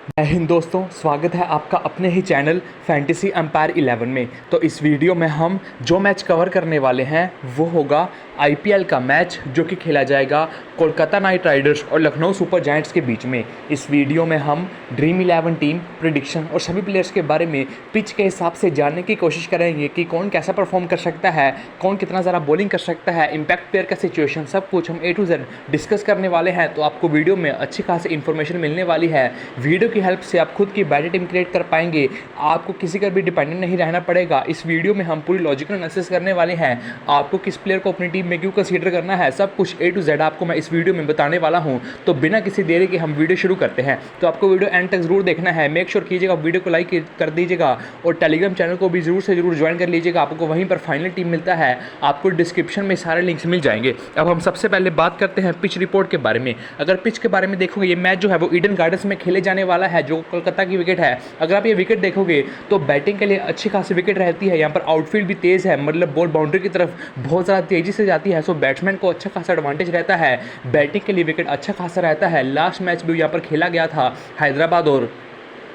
जय हिंद दोस्तों, स्वागत है आपका अपने ही चैनल फैंटेसी एम्पायर 11 में। तो इस वीडियो में हम जो मैच कवर करने वाले हैं वो होगा आईपीएल का मैच जो कि खेला जाएगा कोलकाता नाइट राइडर्स और लखनऊ सुपर जायंट्स के बीच में। इस वीडियो में हम ड्रीम 11 टीम प्रेडिक्शन और सभी प्लेयर्स के बारे में पिच के हिसाब से जानने की कोशिश करेंगे कि कौन कैसा परफॉर्म कर सकता है, कौन कितना ज़्यादा बॉलिंग कर सकता है, इम्पैक्ट प्लेयर का सिचुएशन, सब कुछ हम A to Z डिस्कस करने वाले हैं। तो आपको वीडियो में अच्छी खासी इन्फॉर्मेशन मिलने वाली है। वीडियो की हेल्प से आप खुद की बैटिंग टीम क्रिएट कर पाएंगे, आपको किसी का भी डिपेंडेंट नहीं रहना पड़ेगा। इस वीडियो में हम पूरी लॉजिकल एनालिसिस करने वाले हैं, आपको किस प्लेयर को अपनी टीम में क्यों कंसीडर करना है, सब कुछ A to Z आपको मैं इस वीडियो में बताने वाला हूं। तो बिना किसी देरी के हम वीडियो शुरू करते हैं। तो आपको वीडियो एंड तक जरूर देखना है। मेक श्योर कीजिएगा वीडियो को लाइक कर दीजिएगा और टेलीग्राम चैनल को भी जरूर से जरूर ज्वाइन कर लीजिएगा। आपको वहीं पर फाइनल टीम मिलता है, आपको डिस्क्रिप्शन में सारे लिंक्स मिल जाएंगे। अब हम सबसे पहले बात करते हैं पिच रिपोर्ट के बारे में। अगर पिच के बारे में देखोगे, ये मैच जो है वो ईडन गार्डन्स में खेले जाने वाला है, जो कोलकाता की विकेट है। अगर आप ये विकेट देखोगे तो बैटिंग के लिए अच्छी खासी विकेट रहती है। यहाँ पर आउटफील्ड भी तेज़ है, मतलब बॉल बाउंड्री की तरफ बहुत ज़्यादा तेज़ी से जाती है। सो बैट्समैन को अच्छा खासा एडवांटेज रहता है, बैटिंग के लिए विकेट अच्छा खासा रहता है। लास्ट मैच भी यहाँ पर खेला गया था हैदराबाद और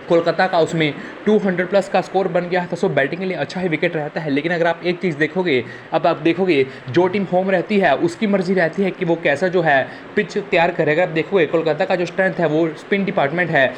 कोलकाता का, उसमें 200 प्लस का स्कोर बन गया था। सो बैटिंग के लिए अच्छा ही विकेट रहता है। लेकिन अगर आप एक चीज़ देखोगे, अब आप देखोगे जो टीम होम रहती है उसकी मर्जी रहती है कि वो कैसा जो है पिच तैयार करेगा। आप देखोगे कोलकाता का जो स्ट्रेंथ है वो स्पिन डिपार्टमेंट है।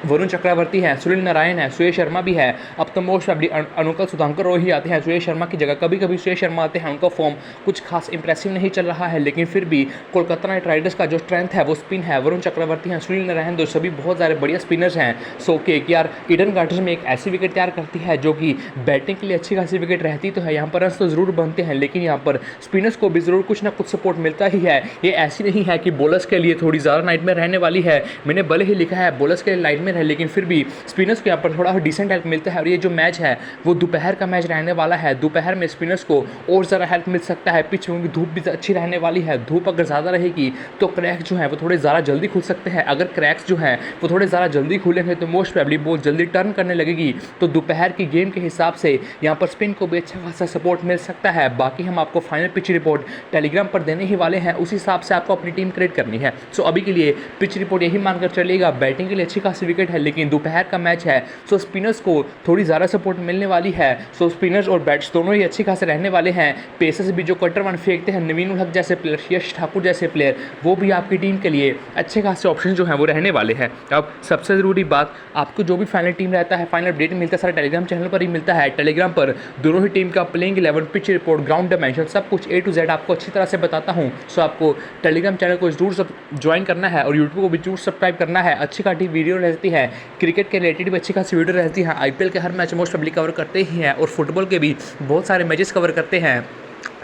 वरुण चक्रवर्ती है, सुनील नारायण है, सुयश शर्मा भी है। अब तो मोस्ट प्रॉब्ली अनुकल सुधांकर रोही ही आते हैं सुयश शर्मा की जगह। कभी कभी सुयश शर्मा आते हैं, उनका फॉर्म कुछ खास इंप्रेसिव नहीं चल रहा है, लेकिन फिर भी कोलकाता नाइट राइडर्स का जो स्ट्रेंथ है वो स्पिन है। वरुण चक्रवर्ती हैं, सुनील नारायण, दो सभी बहुत सारे बढ़िया स्पिनर्स हैं। सो के यार ईडन गार्डन्स में एक ऐसी विकेट तैयार करती है जो कि बैटिंग के लिए अच्छी खासी विकेट रहती तो है। यहाँ पर रन्स तो ज़रूर बनते हैं, लेकिन यहाँ पर स्पिनर्स को भी ज़रूर कुछ ना कुछ सपोर्ट मिलता ही है। ये ऐसी नहीं है कि बॉलर्स के लिए थोड़ी ज़्यादा नाइट में रहने वाली है। मैंने भले ही लिखा है बॉलर्स के लिए नाइट में है, लेकिन फिर भी स्पिनर्स को यहाँ पर थोड़ा डिसेंट हेल्प मिलता है। और ये जो मैच है वो दोपहर का मैच रहने वाला है। दोपहर में स्पिनर्स को और ज़्यादा हेल्प मिल सकता है। पिच में धूप भी अच्छी रहने वाली है। धूप अगर ज़्यादा रहेगी तो क्रैक्स जो है वो थोड़े ज़्यादा जल्दी खुल सकते हैं। अगर क्रैक्स जो हैं वो थोड़े ज़्यादा जल्दी खुलेंगे तो मोस्ट प्रोबेबली बहुत जल्दी टर्न करने लगेगी। तो दोपहर की गेम के हिसाब से यहाँ पर स्पिन को भी अच्छा खासा सपोर्ट मिल सकता है। बाकी हम आपको फाइनल पिच रिपोर्ट टेलीग्राम पर देने ही वाले हैं, उस हिसाब से आपको अपनी टीम क्रिएट करनी है। सो अभी के लिए पिच रिपोर्ट यही मानकर चलिएगा, बैटिंग के लिए अच्छी खासी विकेट है, लेकिन दोपहर का मैच है। सो स्पिनर्स को थोड़ी ज़्यादा सपोर्ट मिलने वाली है। सो स्पिनर्स और बैट्स दोनों ही अच्छी खासे रहने वाले हैं। पेसर्स भी जो कटर वन फेंकते हैं, नवीन उल हक जैसे प्लेयर, यश ठाकुर जैसे प्लेयर, वो भी आपकी टीम के लिए अच्छे खासे ऑप्शन जो हैं वो रहने वाले हैं। अब सबसे ज़रूरी बात, आपको जो भी फाइनल टीम रहता है, फाइनल अपडेट मिलता है सारा टेलीग्राम चैनल पर ही मिलता है। टेलीग्राम पर दोनों ही टीम का playing 11, pitch report, ground dimension, सब कुछ A to Z आपको अच्छी तरह से बताता हूँ। सो आपको टेलीग्राम चैनल को जरूर ज्वाइन करना है और यूट्यूब को भी जरूर सब्सक्राइब करना है। अच्छी खासी वीडियो रहती है, क्रिकेट के रिलेटेड भी अच्छी खासी वीडियो रहती है। आईपीएल के हर मैच मोस्ट पब्लिक कवर करते ही हैं और फुटबॉल के भी बहुत सारे मैचेस कवर करते हैं।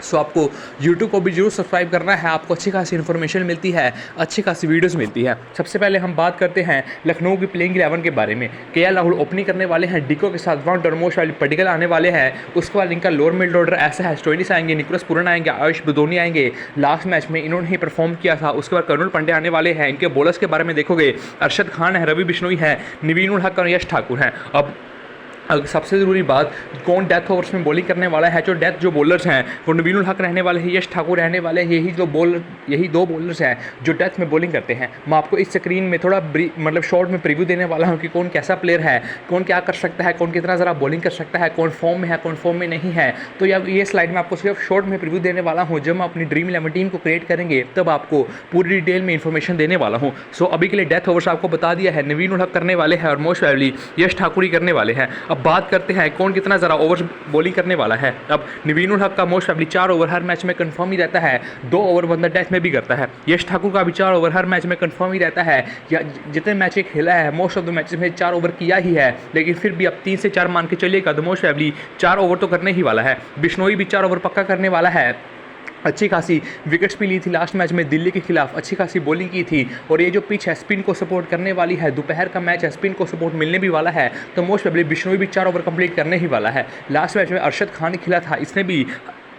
सो आपको YouTube को भी जरूर सब्सक्राइब करना है, आपको अच्छी खासी इन्फॉर्मेशन मिलती है, अच्छी खासी वीडियोस मिलती है। सबसे पहले हम बात करते हैं लखनऊ की प्लेइंग 11 के बारे में। केएल राहुल ओपनिंग करने वाले हैं, डिको के साथ वन डरमोश वाली पटिकल आने वाले हैं। उसके बाद इनका लोअर मिड ऑर्डर ऐसा है, स्टोइनिस आएंगे, निकोलस पूरन आएंगे, आयुष बुदोनी आएंगे। लास्ट मैच में इन्होंने ही परफॉर्म किया था। उसके बाद कर्नल पांडे आने वाले हैं। इनके बॉलर्स के बारे में देखोगे, अरशद खान है, रवि बिश्नोई है, नवीन उल हक और यश ठाकुर हैं। अब सबसे ज़रूरी बात, कौन डेथ ओवर्स में बॉलिंग करने वाला है। जो बॉलर्स हैं वो नवीन उल हक रहने वाले हैं, यश ठाकुर रहने वाले हैं। यही दो बॉलर्स हैं जो डेथ में बॉलिंग करते हैं। मैं आपको इस स्क्रीन में थोड़ा मतलब शॉर्ट में प्रीव्यू देने वाला हूं कि कौन कैसा प्लेयर है, कौन क्या कर सकता है, कौन कितना ज़रा बॉलिंग कर सकता है, कौन फॉर्म में है, कौन फॉर्म में नहीं है। तो ये स्लाइड में आपको सिर्फ शॉर्ट में प्रीव्यू देने वाला हूँ। जब हम अपनी ड्रीम 11 टीम को क्रिएट करेंगे तब आपको पूरी डिटेल में इन्फॉर्मेशन देने वाला हूँ। सो अभी के लिए डेथ ओवर्स आपको बता दिया है, नवीन उल हक करने वाले हैं और मोस्ट प्रोबेबली यश ठाकुर ही करने वाले हैं। अब बात करते हैं कौन कितना ज़रा ओवर बॉलिंग करने वाला है। अब नवीन उल हक का मोस्ट प्रोबेबली 4 ओवर हर मैच में कंफर्म ही रहता है, 2 ओवर बंदा डेथ में भी करता है। यश ठाकुर का भी 4 ओवर हर मैच में कंफर्म ही रहता है, या जितने मैच खेला है मोस्ट ऑफ द मैचेस में 4 ओवर किया ही है। लेकिन फिर भी अब 3 से 4 मान के चलिएगा, तो मोस्ट प्रोबेबली 4 ओवर तो करने ही वाला है। बिश्नोई भी 4 ओवर पक्का करने वाला है। अच्छी खासी विकेट्स भी ली थी लास्ट मैच में दिल्ली के खिलाफ, अच्छी खासी बॉलिंग की थी। और ये जो पिच है स्पिन को सपोर्ट करने वाली है, दोपहर का मैच है, स्पिन को सपोर्ट मिलने भी वाला है। तो मोस्ट प्रोबेबली बिश्नोई भी 4 ओवर कंप्लीट करने ही वाला है। लास्ट मैच में अरशद खान खिला था, इसने भी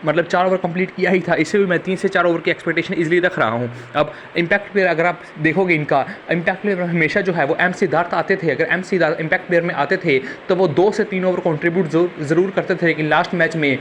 मतलब 4 ओवर कंप्लीट किया ही था। इससे भी मैं 3 से 4 ओवर की एक्सपेक्टेशन इजीली रख रहा हूँ। अब इम्पैक्ट प्लेयर अगर आप देखोगे, इनका इम्पैक्ट प्लेयर हमेशा जो है वो एम सिद्धार्थ आते थे। अगर एम सिद्धार्थ इम्पैक्ट प्लेयर में आते थे तो वो 2 से 3 ओवर कॉन्ट्रीब्यूट ज़रूर करते थे। लेकिन लास्ट मैच में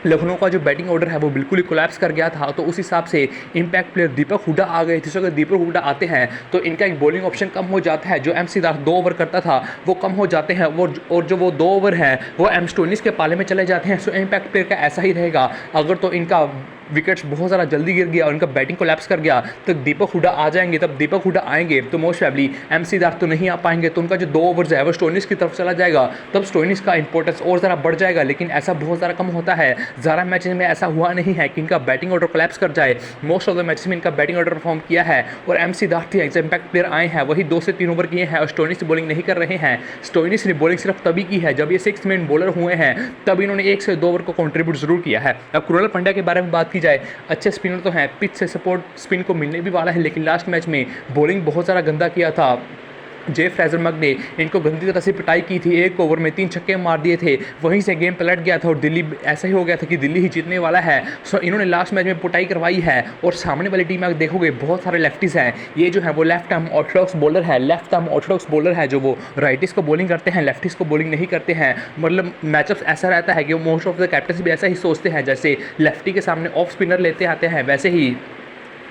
लखनऊ का जो बैटिंग ऑर्डर है वो बिल्कुल ही कोलैप्स कर गया था। तो उस हिसाब से इम्पैक्ट प्लेयर दीपक हुड्डा आ गए थे। तो अगर दीपक हुड्डा आते हैं तो इनका एक बॉलिंग ऑप्शन कम हो जाता है। जो एम सिद्धार्थ 2 ओवर करता था वो कम हो जाते हैं, वो और जो वो 2 ओवर हैं वो एम स्टोइनिस के पाले में चले जाते हैं। सो इम्पैक्ट प्लेयर का ऐसा ही रहेगा। अगर तो इनका विकेट्स बहुत ज़्यादा जल्दी गिर गया और उनका बैटिंग कोलैप्स कर गया तो दीपक हुड्डा आ जाएंगे। तब दीपक हुड्डा आएंगे तो मोस्ट प्रोबेबली एम सिद्धार्थ तो नहीं आ पाएंगे। तो उनका जो 2 ओवर्स है वो स्टोइनिस की तरफ चला जाएगा। तब स्टोइनिस का इंपॉर्टेंस और ज़रा बढ़ जाएगा। लेकिन ऐसा बहुत ज़्यादा कम होता है। ज़्यादा मैचेस में ऐसा हुआ नहीं है कि इनका बैटिंग ऑर्डर कोलैप्स कर जाए। मोस्ट ऑफ द मैचेस में इनका बैटिंग ऑर्डर परफॉर्म किया है। और एम सिद्धार्थ ही इम्पैक्ट प्लेयर आए हैं वही 2 से 3 ओवर किए हैं और स्टोइनिस बॉलिंग नहीं कर रहे हैं। स्टोइनिस ने बॉलिंग सिर्फ तभी की है जब ये 6 मैन बॉलर हुए हैं, तब इन्होंने 1 से 2 ओवर को कंट्रीब्यूट जरूर किया है। अब कृणाल पंड्या के बारे में बात की जाए, अच्छे स्पिनर तो हैं, पिच से सपोर्ट स्पिन को मिलने भी वाला है। लेकिन लास्ट मैच में बॉलिंग बहुत ज़्यादा गंदा किया था। जे फ्रेजर मग ने इनको गंदी तरह से पिटाई की थी। 1 ओवर में 3 छक्के मार दिए थे। वहीं से गेम पलट गया था और दिल्ली ऐसा ही हो गया था कि दिल्ली ही जीतने वाला है। सो इन्होंने लास्ट मैच में पिटाई करवाई है। और सामने वाली टीम में आप देखोगे बहुत सारे लेफ्टीज हैं। ये जो है वो लेफ्ट आर्म ऑर्थोडॉक्स बॉलर है। लेफ्ट आर्म ऑर्थोडॉक्स बॉलर है जो वो राइटिस को बॉलिंग करते हैं, लेफ्टिस को बॉलिंग नहीं करते हैं। मतलब मैचअप्स ऐसा रहता है कि मोस्ट ऑफ द कैप्टन्स भी ऐसा ही सोचते हैं। जैसे लेफ्टी के सामने ऑफ स्पिनर लेते आते हैं, वैसे ही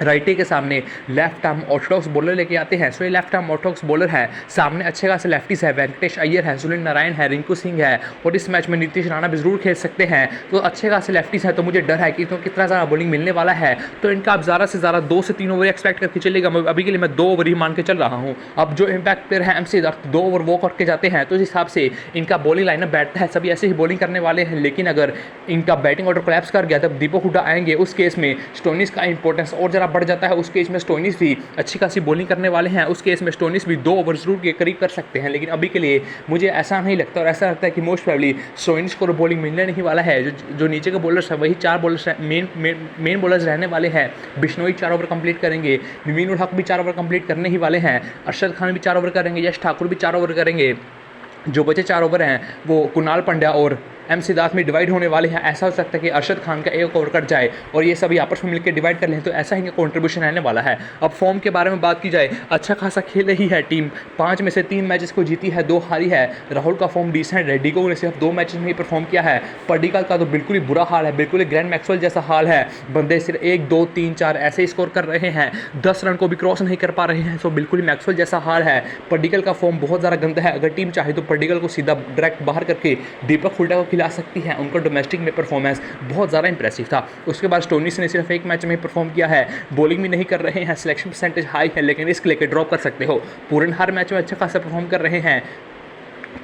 राइटी के सामने लेफ्ट आर्म ऑर्थोडॉक्स बॉलर लेके आते हैं। सो ये लेफ्ट आर्म ऑर्थोडॉक्स बॉलर है। सामने अच्छे खासे लेफ्टीज है, वेंकटेश अय्यर है, सुनील नारायण है, रिंकू सिंह है और इस मैच में नीतीश राणा भी जरूर खेल सकते हैं। तो अच्छे खासे लेफ्टीज है। तो मुझे डर है कि तो कितना ज़्यादा बॉलिंग मिलने वाला है। तो इनका आप ज़्यादा से ज़्यादा 2 से 3 ओवर एक्सपेक्ट करके चलेगा। अभी के लिए मैं 2 ओवर ही मान के चल रहा हूँ। अब जो इम्पैक्ट प्लेयर है एम सिद्धार्थ 2 ओवर वो करके जाते हैं तो इस हिसाब से इनका बॉलिंग लाइनअप बैठता है। सभी ऐसे ही बॉलिंग करने वाले हैं। लेकिन अगर इनका बैटिंग ऑर्डर कोलैप्स कर गया तब दीपक हुड्डा आएंगे। उस केस में स्टोइनिस का इंपॉर्टेंस और ज़रा बढ़ जाता है। उस केस में स्टोइनिस भी अच्छी खासी बॉलिंग करने वाले हैं। उस केस में स्टोइनिस भी 2 ओवर जरूर के करीब कर सकते हैं। लेकिन अभी के लिए मुझे ऐसा नहीं लगता और ऐसा लगता है कि मोस्ट प्रोबेबली स्टोइनिस को बॉलिंग मिलने नहीं वाला है। जो नीचे के बॉलर्स हैं वही 4 बॉलर्स मेन बॉलर्स रहने वाले हैं। बिश्नोई 4 ओवर कंप्लीट करेंगे, नवीन उल हक भी 4 ओवर कंप्लीट करने ही वाले हैं, अरशद खान भी 4 ओवर करेंगे, यश ठाकुर भी 4 ओवर करेंगे। जो बचे 4 ओवर हैं वो कुणाल पंड्या और एम सिद्धार्थ में डिवाइड होने वाले हैं। ऐसा हो सकता है कि अरशद खान का 1 ओवर कट जाए और ये सभी आपस में मिलकर डिवाइड कर लें। तो ऐसा ही कंट्रीब्यूशन रहने वाला है। अब फॉर्म के बारे में बात की जाए, अच्छा खासा खेल रही है टीम। 5 में से 3 मैचेस को जीती है, 2 हारी है। राहुल का फॉर्म डिसेंट है। डिगो ने सिर्फ 2 मैचेस में ही परफॉर्म किया है। पडिक्कल का तो बिल्कुल ही बुरा हाल है, बिल्कुल ही ग्रैंड मैक्सवेल जैसा हाल है। बंदे सिर्फ 1, 2, 3, 4 ऐसे स्कोर कर रहे हैं, 10 रन को भी क्रॉस नहीं कर पा रहे हैं। सो बिल्कुल ही मैक्सवेल जैसा हाल है। पडिक्कल का फॉर्म बहुत ज़्यादा गंदा है। अगर टीम चाहे तो पडिक्कल को सीधा डायरेक्ट बाहर करके दीपक हुड्डा को खिला सकती है। उनका डोमेस्टिक में परफॉर्मेंस बहुत ज़्यादा इंप्रेसिव था। उसके बाद स्टोइनिस ने सिर्फ 1 मैच में परफॉर्म किया है, बॉलिंग भी नहीं कर रहे हैं, सिलेक्शन परसेंटेज हाई है लेकिन रिस्क लेकर ड्रॉप कर सकते हो। पूरन हर मैच में अच्छा खासा परफॉर्म कर रहे हैं,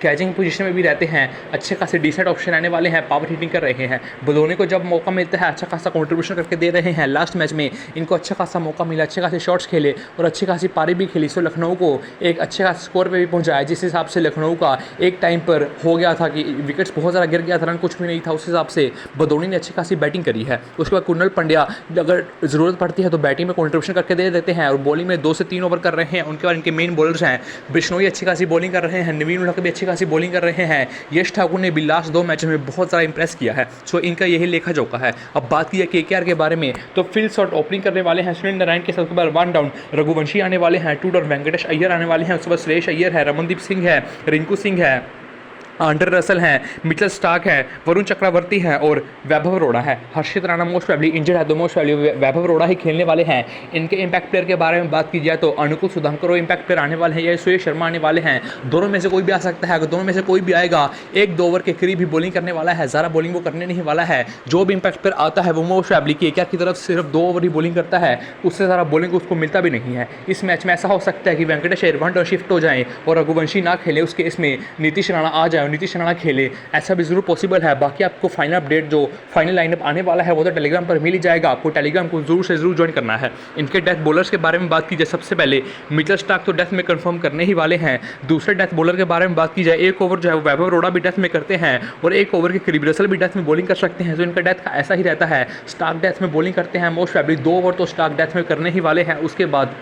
कैचिंग पोजीशन में भी रहते हैं, अच्छे खासे डिसेंट ऑप्शन आने वाले हैं, पावर हिटिंग कर रहे हैं। बदोनी को जब मौका मिलता है अच्छा खासा कंट्रीब्यूशन करके दे रहे हैं। लास्ट मैच में इनको अच्छा खासा मौका मिला, अच्छे खासे शॉट्स खेले और अच्छी खासी पारी भी खेली। सो लखनऊ को एक अच्छे खासे स्कोर पे भी पहुंचाया, जिस हिसाब से लखनऊ का एक टाइम पर हो गया था कि विकेट्स बहुत ज़्यादा गिर गया था, रन कुछ भी नहीं था। उस हिसाब से बदोनी ने अच्छी खासी बैटिंग करी है। उसके बाद कुणाल पंड्या अगर ज़रूरत पड़ती है तो बैटिंग में कंट्रीब्यूशन करके दे देते हैं और बॉलिंग में 2 से 3 ओवर कर रहे हैं। उनके बाद इनके मेन बॉलर्स हैं, बिश्नोई अच्छी खासी बॉलिंग कर रहे हैं, नवीन उल हक भी अच्छी खासी बॉलिंग कर रहे हैं, यश ठाकुर ने भी लास्ट 2 मैचों में बहुत ज़्यादा इंप्रेस किया है। सो इनका यही लेखा जोखा है। अब बात की है केकेआर के बारे में तो फिल शॉट ओपनिंग करने वाले हैं सुनील नारायण के साथ। उसके बाद 1 डाउन रघुवंशी आने वाले हैं, 2 डाउन वेंकटेश अय्यर आने वाले हैं। उसके बाद सुरेश अय्यर है, रमनदीप सिंह है, रिंकू सिंह है, आंडर रसल हैं, मिचेल स्टार्क है, वरुण चक्रवर्ती है और वैभव अरोड़ा है। हर्षित राणा मोस्ट प्रोबेबली इंजर्ड है तो मोस्ट प्रोबेबली वैभव अरोड़ा ही खेलने वाले हैं। इनके इम्पैक्ट प्लेयर के बारे में बात की जाए तो अनुकुल सुधांकर इम्पैक्ट प्लेयर आने वाले हैं या सुरेश शर्मा आने वाले हैं। दोनों में से कोई भी आ सकता है। अगर दोनों में से कोई भी आएगा 1-2 ओवर के करीब ही बॉलिंग करने वाला है, ज़्यादा बॉलिंग वो करने नहीं वाला है। जो भी इम्पैक्ट प्लेयर आता है वो मोस्ट प्रोबेबली केकेआर की तरफ सिर्फ 2 ओवर ही बॉलिंग करता है, उससे ज़्यादा बॉलिंग उसको मिलता भी नहीं है। इस मैच में ऐसा हो सकता है कि वेंकटेश अय्यर 1 डाउन शिफ्ट हो जाएं और रघुवंशी ना खेले, उसके इसमें नीतीश राणा आ जाए और नीतीश राणा खेले, ऐसा भी जरूर पॉसिबल है। बाकी आपको फाइनल अपडेट जो फाइनल लाइनअप आने वाला है वो तो टेलीग्राम पर मिल ही जाएगा। आपको टेलीग्राम को जरूर से जरूर ज्वाइन करना है। इनके डेथ बॉलर्स के बारे में बात की जाए, सबसे पहले मिचेल स्टार्क तो डेथ में कंफर्म करने ही वाले हैं। दूसरे डेथ बॉलर के बारे में बात की जाए, 1 ओवर जो है वैभव अरोड़ा भी डेथ में करते हैं और 1 ओवर के करीब रसल भी डेथ में बॉलिंग कर सकते हैं। तो इनका डेथ का ऐसा ही रहता है, स्टार्क डेथ में बॉलिंग करते हैं मोस्ट प्रोबेबली 2 ओवर तो स्टार्क डेथ में करने ही वाले हैं। उसके बाद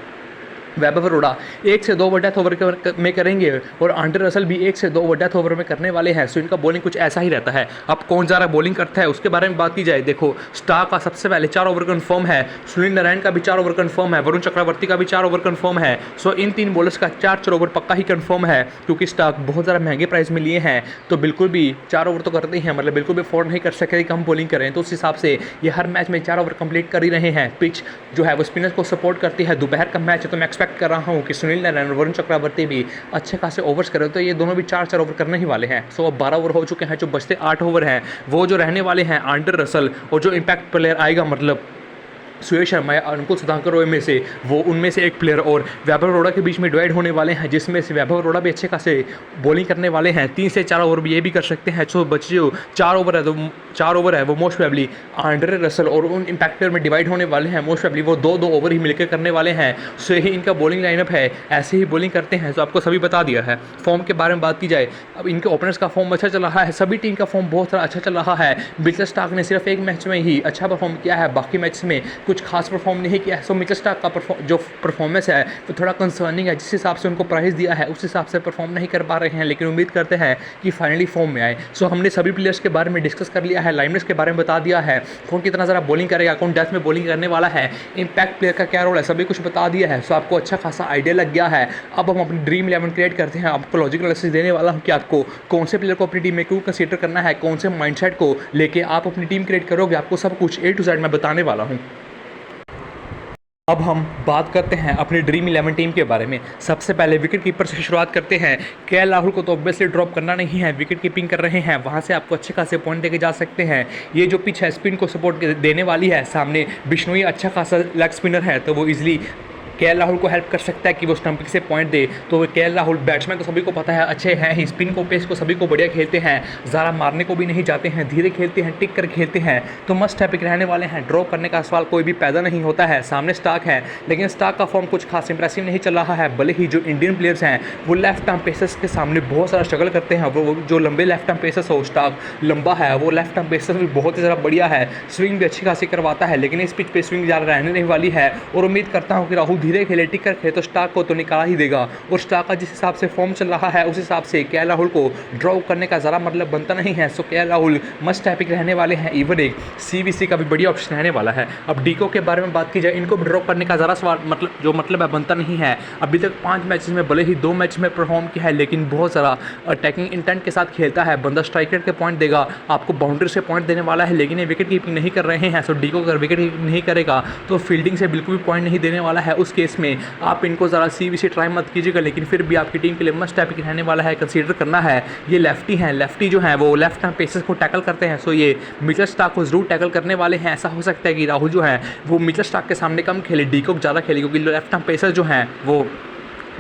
वैभव अरोड़ा 1 से 2 ओवर डेथ ओवर में करेंगे और आंड्रे रसल भी 1 से 2 ओवर डेथ ओवर में करने वाले हैं। सो इनका बॉलिंग कुछ ऐसा ही रहता है। अब कौन ज़्यादा बॉलिंग करता है उसके बारे में बात की जाए, देखो स्टार्क का सबसे पहले 4 ओवर कन्फर्म है, सुनील नारायण का भी 4 ओवर कन्फर्म है, वरुण चक्रवर्ती का भी 4 ओवर कन्फर्म है। सो इन 3 बॉलर्स का 4 ओवर पक्का ही कन्फर्म है, क्योंकि स्टार्क बहुत ज़्यादा महंगे प्राइस में लिए हैं तो बिल्कुल भी 4 ओवर तो करते ही हैं, मतलब बिल्कुल भी अफोर्ड नहीं कर सकते कम बॉलिंग करें। तो उस हिसाब से ये हर मैच में 4 ओवर कंप्लीट कर ही रहे हैं। पिच जो है वो स्पिनर्स को सपोर्ट करती है, दोपहर का मैच है तो मैं एक्सपेक्ट कर रहा हूँ कि सुनील नारायण और वरुण चक्रवर्ती भी अच्छे खासे ओवर्स करें, तो ये दोनों भी 4 ओवर करने ही वाले हैं। सो अब 12 ओवर हो चुके हैं, जो बचते 8 ओवर हैं वो जो रहने वाले हैं आंड्रे रसल और जो इम्पैक्ट प्लेयर आएगा मतलब सुरेश शर्मा या अनुकुल सुधाकर में से वो उनमें से एक प्लेयर और वैभव अरोड़ा के बीच में डिवाइड होने वाले हैं, जिसमें से वैभव अरोड़ा भी अच्छे खासे बॉलिंग करने वाले हैं। 3 से 4 ओवर भी ये भी कर सकते हैं। सो बचे जो 4 ओवर है तो 4 ओवर है वो मोस्ट प्रोबेबली आंड्रे रसल और उन इम्पैक्ट प्लेयर में डिवाइड होने वाले हैं। मोस्ट प्रोबेबली वो 2-2 ओवर ही मिलकर करने वाले हैं। सो यही इनका बॉलिंग लाइनअप है, ऐसे ही बॉलिंग करते हैं। तो आपको सभी बता दिया है। फॉर्म के बारे में बात की जाए, अब इनके ओपनर्स का फॉर्म अच्छा चल रहा है, सभी टीम का फॉर्म बहुत सारा अच्छा चल रहा है। मिचेल स्टार्क ने सिर्फ एक मैच में ही अच्छा परफॉर्म किया है, बाकी मैच में कुछ खास परफॉर्म नहीं किया है। सो मिचेल स्टार्क का जो परफॉर्मेंस है वो थोड़ा कंसर्निंग है। जिस हिसाब से उनको प्राइस दिया है उस हिसाब से परफॉर्म नहीं कर पा रहे हैं, लेकिन उम्मीद करते हैं कि फाइनली फॉर्म में आए। सो हमने सभी प्लेयर्स के बारे में डिस्कस कर लिया है, लाइनअप्स के बारे में बता दिया है, कौन कितना ज़रा बॉलिंग करेगा, कौन डेथ में बॉलिंग करने वाला है, इम्पैक्ट प्लेयर का क्या रोल है, सभी कुछ बता दिया है। सो आपको अच्छा खासा आइडिया लग गया है। अब हम अपनी ड्रीम 11 क्रिएट करते हैं। आपको लॉजिकल एनालिसिस देने वाला हूँ कि आपको कौन से प्लेयर को अपनी टीम में क्यों कंसीडर करना है, कौन से माइंडसेट को लेके आप अपनी टीम क्रिएट करोगे, आपको सब कुछ A to Z मैं बताने वाला हूँ। अब हम बात करते हैं अपनी ड्रीम 11 टीम के बारे में। सबसे पहले विकेट कीपर से शुरुआत करते हैं। केएल राहुल को तो ऑब्वियसली ड्रॉप करना नहीं है, विकेट कीपिंग कर रहे हैं, वहां से आपको अच्छे खासे पॉइंट देके जा सकते हैं। ये जो पिच है स्पिन को सपोर्ट देने वाली है, सामने बिश्नोई अच्छा खासा लेग स्पिनर है तो वो इजीली केएल राहुल को हेल्प कर सकता है कि वो स्टंपिंग से पॉइंट दे। तो केएल राहुल बैट्समैन तो सभी को पता है अच्छे हैं ही, स्पिन को पेस को सभी को बढ़िया खेलते हैं, ज़्यादा मारने को भी नहीं जाते हैं, धीरे खेलते हैं, टिक कर खेलते हैं, तो मस्ट है पिक रहने वाले हैं। ड्रॉप करने का सवाल कोई भी पैदा नहीं होता है। सामने स्टार्क है, लेकिन स्टार्क का फॉर्म कुछ खास इंप्रेसिव नहीं चल रहा है। भले ही जो इंडियन प्लेयर्स हैं वो लेफ्ट आर्म पेसर्स के सामने बहुत सारा स्ट्रगल करते हैं। वो जो लंबे लेफ्ट आर्म पेसर्स हो, स्टार्क लंबा है, वो लेफ्ट आर्म पेसर्स भी बहुत ही ज़्यादा बढ़िया है, स्विंग भी अच्छी खासी करवाता है, लेकिन इस पिच पे स्विंग ज़्यादा रहने नहीं वाली है। और उम्मीद करता हूँ कि राहुल धीरे खेले, टिक कर तो स्टार्क को तो निकाला ही देगा। और स्टार्क का जिस हिसाब से फॉर्म चल रहा है उस हिसाब से केएल राहुल को ड्रॉ करने का ज़रा मतलब बनता नहीं है। सो केएल राहुल मस्ट टैपिक रहने वाले हैं। इवन एक सीवीसी का भी बढ़िया ऑप्शन रहने वाला है। अब डीको के बारे में बात की जाए, इनको ड्रॉ करने का ज़रा सवाल मतलब है बनता नहीं है। अभी तक 5 मैचेस में भले ही 2 मैच में परफॉर्म किया है, लेकिन बहुत ज़रा अटैकिंग इंटेंट के साथ खेलता है। बंदा स्ट्राइकर के पॉइंट देगा, आपको बाउंड्री से पॉइंट देने वाला है, लेकिन ये विकेट कीपिंग नहीं कर रहे हैं। सो डीको अगर विकेट कीपिंग नहीं करेगा तो फील्डिंग से बिल्कुल भी पॉइंट नहीं देने वाला है। उस केस में आप इनको ज़रा सीवीसी ट्राई मत कीजिएगा, लेकिन फिर भी आपकी टीम के लिए मस्ट टैपिक रहने वाला है, कंसीडर करना है। ये लेफ्टी हैं, लेफ्टी जो हैं वो लेफ्ट आर्म पेसर्स को टैकल करते हैं। सो ये मिचेल स्टार्क को जरूर टैकल करने वाले हैं। ऐसा हो सकता है कि राहुल जो है वो मिचेल स्टार्क के सामने कम खेले, डीको ज़्यादा खेले, क्योंकि लेफ्ट आर्म पेसर जो हैं वो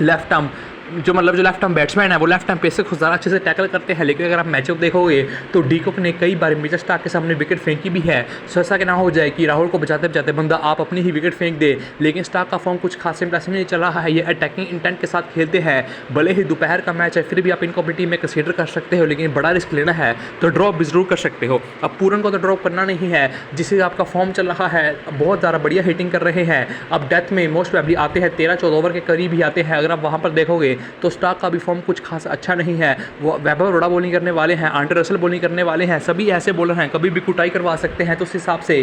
लेफ्ट आर्म जो लेफ्ट आर्म बैट्समैन है वो लेफ्ट आर्म पेसर को ज़्यादा अच्छे से टैकल करते हैं। लेकिन अगर आप मैचअप देखोगे तो डीकॉक ने कई बार मिचेल स्टार्क के सामने विकेट फेंकी भी है। सो ऐसा कि ना हो जाए कि राहुल को बचाते बचाते बंदा आप अपनी ही विकेट फेंक दे। लेकिन स्टार्क का फॉर्म कुछ खास इंप्रेसिव नहीं चल रहा है। ये अटैकिंग इंटेंट के साथ खेलते हैं, भले ही दोपहर का मैच है फिर भी आप इनको अपनी टीम में कंसीडर कर सकते हो, लेकिन बड़ा रिस्क लेना है तो ड्रॉप भी जरूर कर सकते हो। अब पूरन को तो ड्रॉप करना नहीं है, जिससे आपका फॉर्म चल रहा है, बहुत ज़्यादा बढ़िया हिटिंग कर रहे हैं। अब डेथ में मोस्ट प्रोबेबली आते हैं 13-14 ओवर के करीब ही आते हैं। अगर आप वहाँ पर देखोगे तो स्टार्क का फॉर्म कुछ खास अच्छा नहीं है। वो वैभव अरोड़ा बॉलिंग करने वाले हैं, आंड्रे रसल बॉलिंग करने वाले हैं, सभी ऐसे बॉलर हैं कभी भी कुटाई करवा सकते हैं। तो उस हिसाब से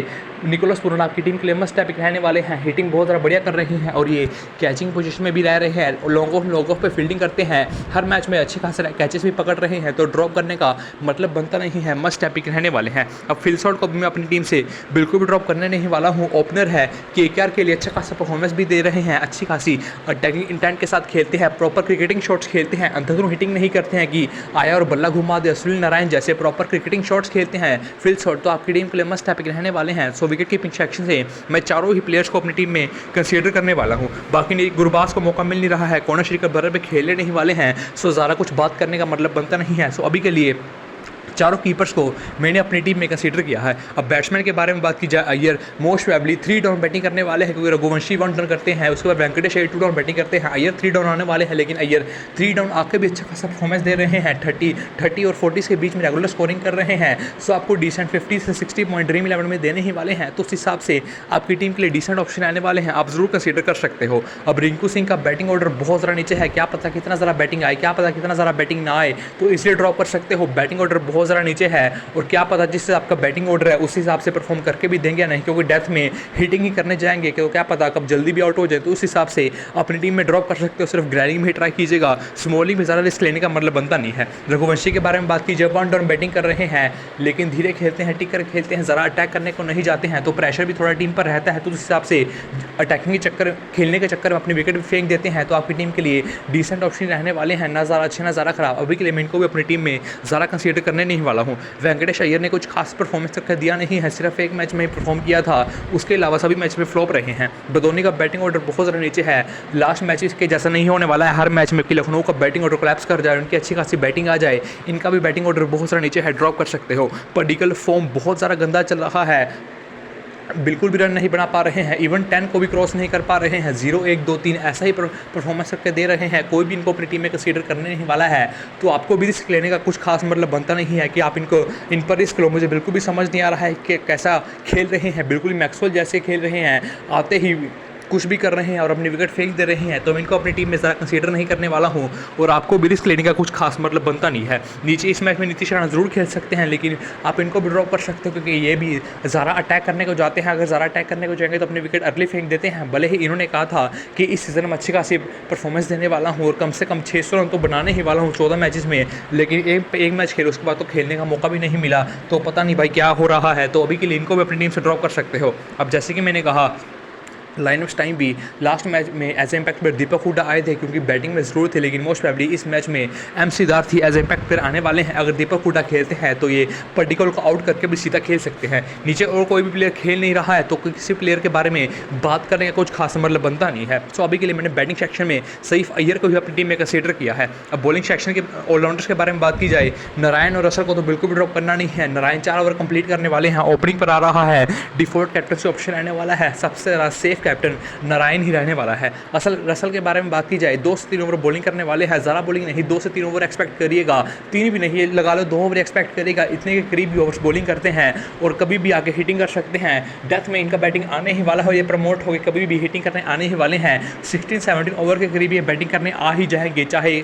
निकोलस पूरन आपकी टीम के लिए मस्ट टैपिक रहने वाले हैं। हिटिंग बहुत ज़्यादा बढ़िया कर रहे हैं और ये कैचिंग पोजीशन में भी रह रहे हैं, लॉन्ग ऑफ पे फील्डिंग करते हैं, हर मैच में अच्छे खासे कैचेस भी पकड़ रहे हैं। तो ड्रॉप करने का मतलब बनता नहीं है, मस्ट टैपिक रहने वाले हैं। अब फिल शॉट को भी मैं अपनी टीम से बिल्कुल भी ड्रॉप करने नहीं वाला हूँ। ओपनर है, केकेआर के लिए अच्छा खासा परफॉर्मेंस भी दे रहे हैं, अच्छी खासी अटैकिंग इंटेंट के साथ खेलते हैं, प्रॉपर क्रिकेटिंग शॉट्स खेलते हैं, अंदरूं हिटिंग नहीं करते हैं कि आया और बल्ला घुमा दे। सुनील नारायण जैसे प्रॉपर क्रिकेटिंग शॉट्स खेलते हैं, फील्ड शॉट, तो आपकी टीम के लिए मस्ट टैपिक रहने वाले हैं। सो विकेट कीपिंग सेक्शन से मैं चारों ही प्लेयर्स को अपनी टीम में कंसीडर करने वाला हूँ। बाकी नहीं, गुरबाज को मौका मिल नहीं रहा है, कॉर्नर श्रीकर बर्र पे खेलने नहीं वाले हैं, सो ज़्यादा कुछ बात करने का मतलब बनता नहीं है। सो अभी के लिए चारों कीपर्स को मैंने अपनी टीम में कंसीडर किया है। अब बैट्समैन के बारे में बात की जाए, Iyer most probably 3 down batting करने वाले हैं, क्योंकि रघुवंशी 1 डाउन करते हैं, उसके बाद वेंकटेश 2 डाउन बैटिंग करते हैं, अय्यर 3 डाउन आने वाले हैं। लेकिन अय्यर 3 डाउन आके भी अच्छा खासा परफॉर्मेंस दे रहे हैं, 30 और 40 के बीच में रेगुलर स्कोरिंग कर रहे हैं। सो आपको डिसेंट 50 से 60 पॉइंट ड्रीम 11 में देने ही वाले हैं, तो उस हिसाब से आपकी टीम के लिए डिसेंट ऑप्शन आने वाले हैं, आप जरूर कंसीडर कर सकते हो। अब रिंकू सिंह का बैटिंग ऑर्डर बहुत ज़्यादा नीचे है, क्या पता कितना ज़्यादा बैटिंग आए, क्या पता कितना ज़्यादा बैटिंग ना आए, तो इसलिए ड्रॉप कर सकते हो। बैटिंग ऑर्डर बहुत ज़्यादा नीचे है और क्या पता जिससे आपका बैटिंग ऑर्डर है उस हिसाब से परफॉर्म करके भी देंगे या नहीं, क्योंकि डेथ में हिटिंग ही करने जाएंगे, क्योंकि क्या पता कब जल्दी भी आउट हो जाए, तो उस हिसाब से अपनी टीम में ड्रॉप कर सकते हो। सिर्फ ग्रैंडिंग में ही ट्राई कीजिएगा, स्मॉलिंग में ज़्यादा रिस्क लेने का मतलब बनता नहीं है। रघुवंशी के बारे में बात की, जब 1 डाउन बैटिंग कर रहे हैं लेकिन धीरे खेलते हैं, टिक कर खेलते हैं, ज़रा अटैक करने को नहीं जाते हैं, तो प्रेशर भी थोड़ा टीम पर रहता है, तो उस हिसाब से अटैकिंग के चक्कर खेलने के चक्कर में अपनी विकेट भी फेंक देते हैं, तो आपकी टीम के लिए डिसेंट ऑप्शन रहने वाले हैं, ना ज़्यादा अच्छे ना ज़्यादा खराब। अभी के लिए मैं इनको भी अपनी टीम में ज़्यादा कंसीडर करने नहीं वाला हूँ। वेंकटेश अय्यर ने कुछ खास परफॉर्मेंस करके दिया नहीं है, सिर्फ एक मैच में ही परफॉर्म किया था, उसके अलावा सभी मैच में फ्लॉप रहे हैं। बदौनी का बैटिंग ऑर्डर बहुत ज़्यादा नीचे है, लास्ट मैचेस के जैसा नहीं होने वाला है हर मैच में कि लखनऊ का बैटिंग ऑर्डर कोलैप्स कर जाए, उनकी अच्छी खासी बैटिंग आ जाए, इनका भी बैटिंग ऑर्डर बहुत ज़्यादा नीचे है, ड्रॉप कर सकते हो। पर्टिकल फॉर्म बहुत ज़्यादा गंदा चल रहा है, बिल्कुल भी रन नहीं बना पा रहे हैं, इवन 10 को भी क्रॉस नहीं कर पा रहे हैं, 0 1 2 3 ऐसा ही परफॉर्मेंस करके दे रहे हैं, कोई भी इनको अपनी टीम में कंसीडर करने नहीं वाला है, तो आपको भी रिस्क लेने का कुछ खास मतलब बनता नहीं है कि आप इन पर रिस्क लो। मुझे बिल्कुल भी समझ नहीं आ रहा है कि कैसा खेल रहे हैं, बिल्कुल ही मैक्सवेल जैसे खेल रहे हैं, आते ही कुछ भी कर रहे हैं और अपनी विकेट फेंक दे रहे हैं, तो मैं इनको अपनी टीम में ज़्यादा कंसीडर नहीं करने वाला हूं और आपको भी रिस्क लेने का कुछ खास मतलब बनता नहीं है। नीचे इस मैच में नीतीश राणा जरूर खेल सकते हैं, लेकिन आप इनको भी ड्रॉप कर सकते हो, क्योंकि ये भी ज़्यादा अटैक करने को जाते हैं, अगर ज़्यादा अटैक करने को जाएंगे तो अपनी विकेट अर्ली फेंक देते हैं। भले ही इन्होंने कहा था कि इस सीज़न में अच्छी खासी परफॉर्मेंस देने वाला हूँ और कम से कम 600 रन तो बनाने ही वाला हूँ 14 मैचेस में, लेकिन एक मैच खेले उसके बाद तो खेलने का मौका भी नहीं मिला, तो पता नहीं भाई क्या हो रहा है। तो अभी के लिए इनको भी अपनी टीम से ड्रॉप कर सकते हो। अब जैसे कि मैंने कहा, लाइन ऑफ टाइम भी लास्ट मैच में एज इम्पैक्ट पर दीपक हुड्डा आए थे, क्योंकि बैटिंग में ज़रूर थे, लेकिन मोस्ट प्रोबेबली इस मैच में एम सिद्धार्थ ही एज इम्पैक्ट पर आने वाले हैं। अगर दीपक हुड्डा खेलते हैं तो ये पर्टिकुलर को आउट करके भी सीधा खेल सकते हैं। नीचे और कोई भी प्लेयर खेल नहीं रहा है, तो किसी प्लेयर के बारे में बात करने का कुछ खास मतलब बनता नहीं है। सो अभी के लिए मैंने बैटिंग सेक्शन में सईफ अय्यर को भी अपनी टीम में कंसीडर किया है। अब बॉलिंग सेक्शन के ऑलराउंडर्स के बारे में बात की जाए, नारायण और रसल को तो बिल्कुल भी ड्रॉप करना नहीं है। नारायण 4 ओवर कंप्लीट करने वाले हैं, ओपनिंग पर आ रहा है, डिफॉल्ट कैप्टन से ऑप्शन आने वाला है, सबसे ज़्यादा सेफ कैप्टन नारायण ही रहने वाला है। रसल के बारे में बात की जाए, 2 से 3 ओवर बॉलिंग करने वाले हैं, ज़्यादा बॉलिंग नहीं, 2 से 3 ओवर एक्सपेक्ट करिएगा, 3 भी नहीं लगा लो, 2 ओवर एक्सपेक्ट करिएगा, इतने के करीब भी ओवर्स बॉलिंग करते हैं और कभी भी आगे हिटिंग कर सकते हैं। डेथ में इनका बैटिंग आने ही वाला हो, ये प्रमोट हो गए, कभी भी हिटिंग करने आने ही वाले हैं। 16-17 ओवर के करीब ये बैटिंग करने आ ही जाएंगे, चाहे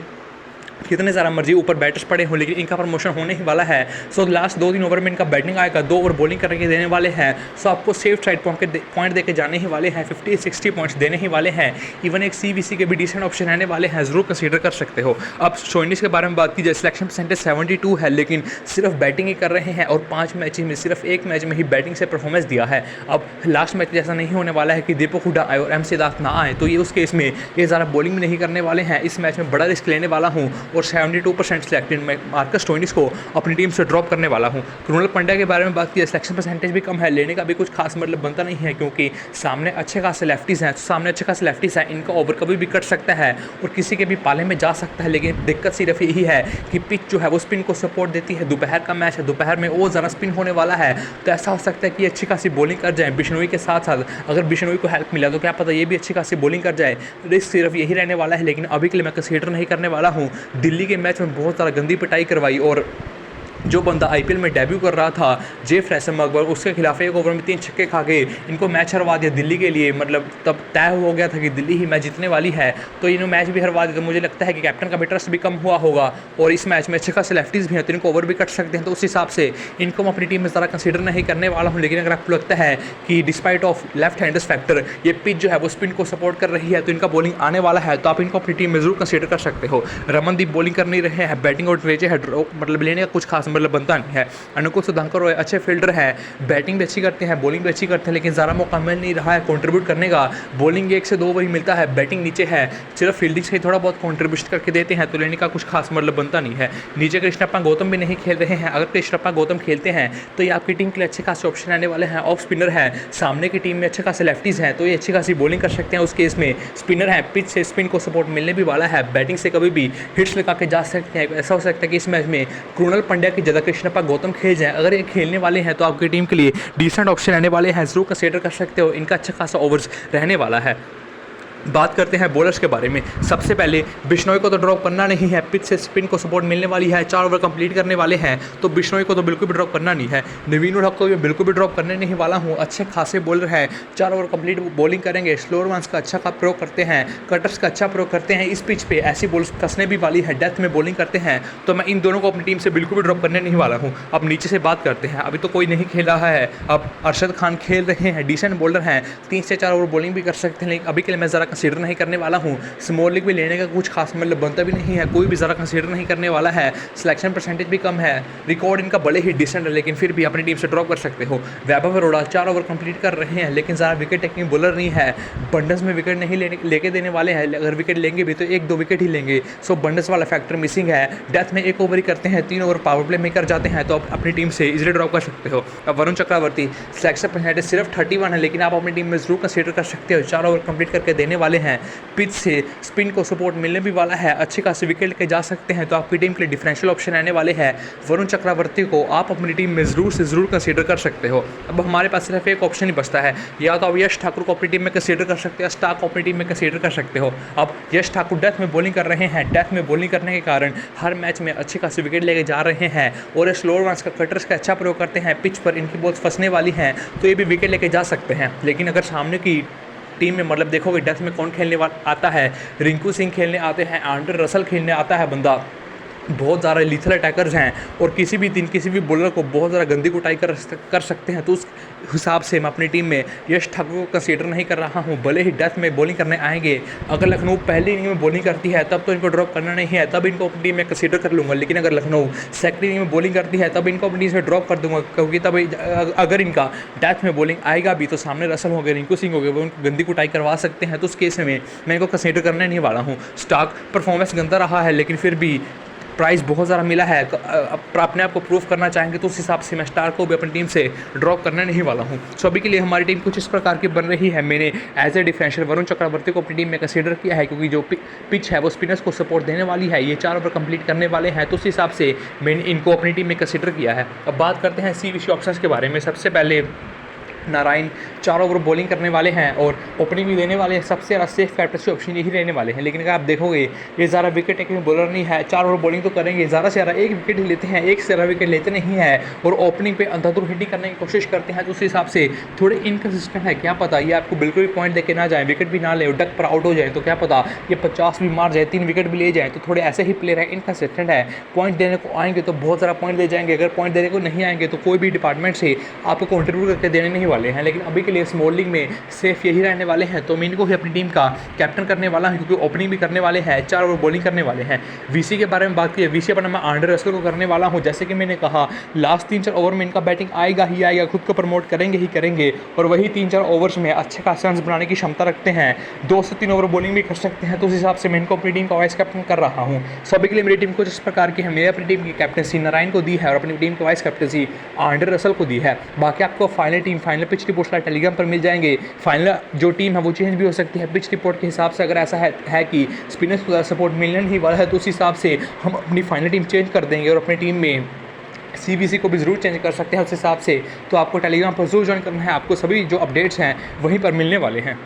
कितने ज़्यादा मर्जी ऊपर बैटर्स पड़े हों, लेकिन इनका प्रमोशन होने ही वाला है। सो लास्ट 2-3 ओवर में इनका बैटिंग आएगा, 2 ओवर बॉलिंग करके देने वाले हैं। सो आपको सेफ साइड पॉइंट देके जाने ही वाले हैं, 50-60 पॉइंट्स देने ही वाले हैं। इवन एक CVC के भी डिसेंट ऑप्शन रहने वाले हैं, ज़रूर कंसीडर कर सकते हो। अब शोइनिस के बारे में बात की जाए, सिलेक्शन परसेंटेज 72 है, लेकिन सिर्फ बैटिंग ही कर रहे हैं और 5 मैचेस में सिर्फ 1 मैच में ही बैटिंग से परफॉर्मेंस दिया है। अब लास्ट मैच जैसा नहीं होने वाला है कि दीपक हुड्डा आए और एम सिद्धार्थ ना आए, तो ये उस केस में ये ज़्यादा बॉलिंग भी नहीं करने वाले हैं। इस मैच में बड़ा रिस्क लेने वाला हूँ और 72% सिलेक्टेड मैं मार्कस स्टोइनिस को अपनी टीम से ड्रॉप करने वाला हूं। कृणाल पंड्या के बारे में बात की, सिलेक्शन परसेंटेज भी कम है, लेने का भी कुछ खास मतलब बनता नहीं है, क्योंकि सामने अच्छे खासे लेफ्टीज़ हैं, इनका ओवर कभी भी कट सकता है और किसी के भी पाले में जा सकता है। लेकिन दिक्कत सिर्फ यही है कि पिच जो है वो स्पिन को सपोर्ट देती है, दोपहर का मैच है, दोपहर में और ज़्यादा स्पिन होने वाला है, तो ऐसा हो सकता है कि अच्छी खासी बॉलिंग कर जाए बिश्नोई के साथ साथ। अगर बिश्नोई को हेल्प मिला तो क्या पता ये भी अच्छी खासी बॉलिंग कर जाए, रिस्क सिर्फ यही रहने वाला है। लेकिन अभी के लिए मैं कंसीडर नहीं करने वाला हूँ। दिल्ली के मैच में बहुत ज़्यादा गंदी पिटाई करवाई और जो बंदा IPL में डेब्यू कर रहा था, जे फ्रेसन मकबर, उसके खिलाफ 1 ओवर में 3 छक्के खा के इनको मैच हरवा दिया दिल्ली के लिए। मतलब तब तय हो गया था कि दिल्ली ही मैच जीतने वाली है, तो इन्होंने मैच भी हरवा दिया। तो मुझे लगता है कि कैप्टन का भी ट्रस्ट भी कम हुआ होगा और इस मैच में अच्छे खासे लेफ्टीज़ भी हैं, तो इनको ओवर भी कट सकते हैं। तो उस हिसाब से इनको मैं अपनी टीम में ज़्यादा कंसीडर नहीं करने वाला हूँ। लेकिन अगर आपको लगता है कि despite of left handers factor ये पिच जो है वो स्पिन को सपोर्ट कर रही है, तो इनका बॉलिंग आने वाला है, तो आप इनको अपनी टीम में जरूर कंसीडर कर सकते हो। रमनदीप बॉलिंग कर नहीं रहे हैं, बैटिंग और नीचे है, मतलब लेने का कुछ खास मतलब बनता नहीं है। अनुकुल सुधाकर अच्छे फील्डर है, बैटिंग भी अच्छी करते हैं, बॉलिंग भी अच्छी करते हैं, लेकिन ज़्यादा मौका मिल नहीं रहा है कंट्रीब्यूट करने का। बॉलिंग 1 से 2 ओवर ही मिलता है, बैटिंग नीचे है, सिर्फ फील्डिंग से ही थोड़ा बहुत कंट्रीब्यूशन करके देते हैं, तो लेने का कुछ खास मतलब बनता नहीं है। नीचे कृष्णप्पा गौतम भी नहीं खेल रहे हैं। अगर कृष्णप्पा गौतम खेलते हैं तो ये आपकी टीम के लिए अच्छे खासे ऑप्शन आने वाले हैं। ऑफ स्पिनर है, सामने की टीम में अच्छे खासे लेफ्टीज़ हैं, तो ये अच्छी खासी बॉलिंग कर सकते हैं। उस केस में स्पिनर है, पिच से स्पिन को सपोर्ट मिलने भी वाला है, बैटिंग से कभी भी हिट्स लगा के जा सकते हैं। ऐसा हो सकता है कि इस मैच में कृणाल पंड्या कि ज़्यादा कृष्णप्पा गौतम खेल जाएँ, अगर ये खेलने वाले हैं तो आपकी टीम के लिए डिसेंट ऑप्शन रहने वाले हैं, ज़रूर कंसीडर कर सकते हो। इनका अच्छा खासा ओवर्स रहने वाला है। बात करते हैं बॉलर्स के बारे में। सबसे पहले बिश्नोई को तो ड्रॉप करना नहीं है, पिच से स्पिन को सपोर्ट मिलने वाली है, 4 ओवर कंप्लीट करने वाले हैं, तो बिश्नोई को तो बिल्कुल भी ड्रॉप करना नहीं है। नवीन उल हक को भी बिल्कुल भी ड्रॉप करने नहीं वाला हूँ। अच्छे खासे बॉलर हैं, 4 ओवर कंप्लीट बॉलिंग करेंगे, स्लोअर वंस का अच्छा प्रयोग करते हैं, कटर्स का अच्छा प्रयोग करते हैं। इस पिच पे ऐसी बॉल्स कसने भी वाली है, डेथ में बॉलिंग करते हैं, तो मैं इन दोनों को अपनी टीम से बिल्कुल भी ड्रॉप करने नहीं वाला हूँ। अब नीचे से बात करते हैं। अभी तो कोई नहीं खेल रहा है, अब अरशद खान खेल रहे हैं, डिसेंट बॉलर हैं, 3 से 4 ओवर बॉलिंग भी कर सकते हैं, लेकिन अभी के लिए मैं ज़रा कंसीडर नहीं करने वाला हूँ। स्मॉल लीग भी लेने का कुछ खास मतलब बनता भी नहीं है, कोई भी ज़रा कंसीडर नहीं करने वाला है। सिलेक्शन परसेंटेज भी कम है, रिकॉर्ड इनका बड़े ही डिसेंट है, लेकिन फिर भी अपनी टीम से ड्रॉप कर सकते हो। वैभव अरोड़ा 4 ओवर कंप्लीट कर रहे हैं, लेकिन ज़्यादा विकेट टेकिंग बॉलर नहीं है, बंडल्स में विकेट नहीं लेके देने वाले हैं। अगर विकेट लेंगे भी तो 1-2 विकेट ही लेंगे, सो बंडल्स वाला फैक्टर मिसिंग है। डेथ में 1 ओवर ही करते हैं, 3 ओवर पावर प्ले में कर जाते हैं, तो आप अपनी टीम से इजीली ड्रॉप कर सकते हो। अब वरुण चक्रवर्ती सिलेक्शन परसेंटेज सिर्फ 31 है, लेकिन आप अपनी टीम में जरूर कंसीडर कर सकते हो। 4 ओवर कंप्लीट करके देने वाले हैं, पिच से स्पिन को सपोर्ट मिलने भी वाला है, अच्छे खासे विकेट लेके जा सकते हैं, तो आपकी टीम के लिए डिफरेंशियल ऑप्शन रहने वाले हैं। वरुण चक्रवर्ती को आप अपनी टीम में ज़रूर से ज़रूर कंसीडर कर सकते हो। अब हमारे पास सिर्फ एक ऑप्शन ही बचता है, या तो आप यश ठाकुर को अपनी टीम में कंसीडर कर सकते हो, स्टार्क को अपनी टीम में कंसीडर कर सकते हो। अब यश ठाकुर डेथ में बॉलिंग कर रहे हैं, डेथ में बॉलिंग करने के कारण हर मैच में अच्छे खासे विकेट लेके जा रहे हैं, और ये स्लोअर वंस का कटर्स का अच्छा प्रयोग करते हैं, पिच पर इनकी बॉल्स फंसने वाली हैं, तो ये भी विकेट लेके जा सकते हैं। लेकिन अगर सामने की टीम में मतलब देखोगे डेथ में कौन खेलने वाला आता है, रिंकू सिंह खेलने आते हैं, आंड्रे रसल खेलने आता है, बंदा बहुत ज़्यादा लीथल अटैकर्स हैं, और किसी भी दिन किसी भी बॉलर को बहुत ज़्यादा गंदी कुटाई कर सकते हैं, तो उस हिसाब से मैं अपनी टीम में यश ठाकुर को कंसीडर नहीं कर रहा हूं। भले ही डेथ में बॉलिंग करने आएंगे, अगर लखनऊ पहली इनिंग में बॉलिंग करती है तब तो इनको ड्रॉप करना नहीं है, तब इनको अपनी टीम में कंसीडर कर लूँगा। लेकिन अगर लखनऊ सेकंड इनिंग में बॉलिंग करती है तब इनको अपनी टीम से ड्रॉप कर दूंगा, क्योंकि तब अगर इनका डेथ में बॉलिंग आएगा भी तो सामने रसल हो गए, रिंकू सिंह हो गए, वो उनको गंदी कुटाई करवा सकते हैं, तो उस केस में मैं इनको कंसीडर करने नहीं वाला हूँ। स्टार्क परफॉर्मेंस गंदा रहा है, लेकिन फिर भी प्राइस बहुत ज़्यादा मिला है, अपने आप को प्रूव करना चाहेंगे, तो उस हिसाब से मैं स्टार को भी अपनी टीम से ड्रॉप करने नहीं वाला हूं। सो अभी के लिए हमारी टीम कुछ इस प्रकार की बन रही है। मैंने as a differential Varun Chakravarthy को अपनी टीम में कंसीडर किया है, क्योंकि जो पिच है वो स्पिनर्स को सपोर्ट देने वाली है, ये 4 ओवर कंप्लीट करने वाले हैं, तो उस हिसाब से मैंने इनको अपनी टीम में कंसीडर किया है। अब बात करते हैं CVC ऑप्शंस के बारे में। सबसे पहले नारायण 4 ओवर बॉलिंग करने वाले हैं और ओपनिंग भी देने वाले हैं, सबसे ज़्यादा सेफ कैप्टनसी ऑप्शन यही रहने वाले हैं। लेकिन अगर आप देखोगे ये ज़्यादा विकेट टेकिंग बॉलर नहीं है, 4 ओवर बॉलिंग तो करेंगे, ज़्यादा से ज़्यादा 1 विकेट ही लेते हैं, 1 से ज़्यादा विकेट लेते नहीं है, और ओपनिंग पे अंधाधुन हिटिंग करने की कोशिश करते हैं, तो उस हिसाब से थोड़े इनकन्सिस्टेंट है। क्या पता ये आपको बिल्कुल भी पॉइंट लेके ना जाए, विकेट भी ना ले, डक पर आउट हो जाए, तो क्या पता ये 50 भी मार जाए, 3 विकेट भी ले जाए, तो थोड़े ऐसे ही प्लेयर हैं, इनकन्सिस्टेंट है। पॉइंट देने को आएंगे तो बहुत ज़्यादा पॉइंट दे जाएंगे, अगर पॉइंट देने को नहीं आएंगे तो कोई भी डिपार्टमेंट से आपको कॉन्ट्रीब्यूट करके देने नहीं वाले हैं। लेकिन अभी के लिए स्मॉल लीग में सेफ यही रहने वाले हैं, तो मैं इनको ही अपनी टीम का कैप्टन करने वाला हूं, क्योंकि ओपनिंग भी करने वाले हैं, 4 ओवर बॉलिंग करने वाले हैं। VC के बारे में बात की, VC पर मैं आंड्रे रसल को करने वाला हूं। जैसे कि मैंने कहा, लास्ट 3-4 ओवर में इनका बैटिंग आएगा ही आएगा, खुद को प्रमोट करेंगे ही करेंगे, और वही 3-4 ओवर्स में अच्छे खासे रन्स बनाने की क्षमता रखते हैं, 2 से 3 ओवर बॉलिंग भी कर सकते हैं, तो उस हिसाब से मैं इनको अपनी टीम का वाइस कैप्टन कर रहा हूँ। सभी के लिए मेरी टीम कुछ इस प्रकार की है। मैंने अपनी टीम की कैप्टनसी नारायण को दी है और अपनी टीम की वाइस कैप्टनसी आंड्रे रसल को दी है। बाकी आपको फाइनल पिच रिपोर्ट्स टेलीग्राम पर मिल जाएंगे। फाइनल जो टीम है वो चेंज भी हो सकती है पिच रिपोर्ट के हिसाब से। अगर ऐसा है कि स्पिनर्स को सपोर्ट मिलने नहीं वाला है, तो उस हिसाब से हम अपनी फाइनल टीम चेंज कर देंगे, और अपनी टीम में CVC को भी ज़रूर चेंज कर सकते हैं उस हिसाब से। तो आपको टेलीग्राम पर जरूर ज्वाइन करना है, आपको सभी जो अपडेट्स हैं वहीं पर मिलने वाले हैं।